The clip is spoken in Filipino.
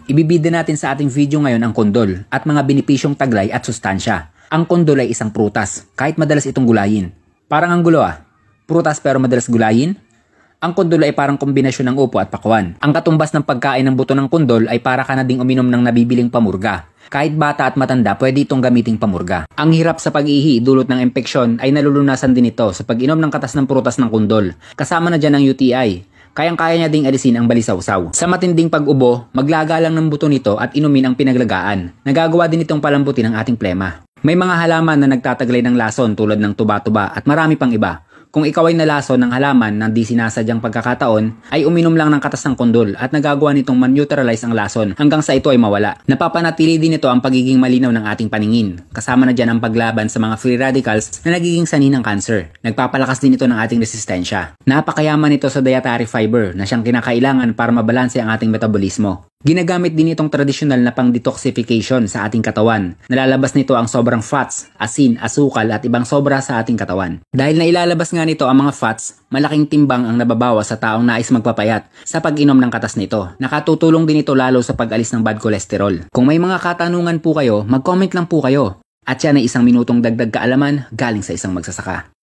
Ibibida natin sa ating video ngayon ang kondol at mga benepisyong taglay at sustansya. Ang kondol ay isang prutas, kahit madalas itong gulayin. Parang ang gulo prutas pero madalas gulayin? Ang kondol ay parang kombinasyon ng upo at pakwan. Ang katumbas ng pagkain ng buto ng kondol ay para ka na ding uminom ng nabibiling pamurga. Kahit bata at matanda, pwede itong gamiting pamurga. Ang hirap sa pag-ihi dulot ng impeksyon ay nalulunasan din ito sa pag-inom ng katas ng prutas ng kondol. Kasama na dyan ang UTI. Kayang-kaya niya ding alisin ang balisawsaw. Sa matinding pag-ubo, maglaga lang ng buto nito at inumin ang pinaglagaan. Nagagawa din itong palambutin ang ating plema. May mga halaman na nagtataglay ng lason tulad ng tuba-tuba at marami pang iba. Kung ikaw ay nalason ng halaman na di sinasadyang pagkakataon, ay uminom lang ng katas ng kondol at nagagawa nitong man-neutralize ang lason hanggang sa ito ay mawala. Napapanatili din ito ang pagiging malinaw ng ating paningin. Kasama na dyan ang paglaban sa mga free radicals na nagiging sanhi ng cancer. Nagpapalakas din ito ng ating resistensya. Napakayaman ito sa dietary fiber na siyang kinakailangan para mabalanse ang ating metabolismo. Ginagamit din itong tradisyonal na pang-detoxification sa ating katawan. Nalalabas nito ang sobrang fats, asin, asukal at ibang sobra sa ating katawan. Dahil na ilalabas nga nito ang mga fats, malaking timbang ang nababawas sa taong nais magpapayat sa pag-inom ng katas nito. Nakatutulong din ito lalo sa pag-alis ng bad cholesterol. Kung may mga katanungan po kayo, mag-comment lang po kayo. At yan ay isang minutong dagdag kaalaman galing sa isang magsasaka.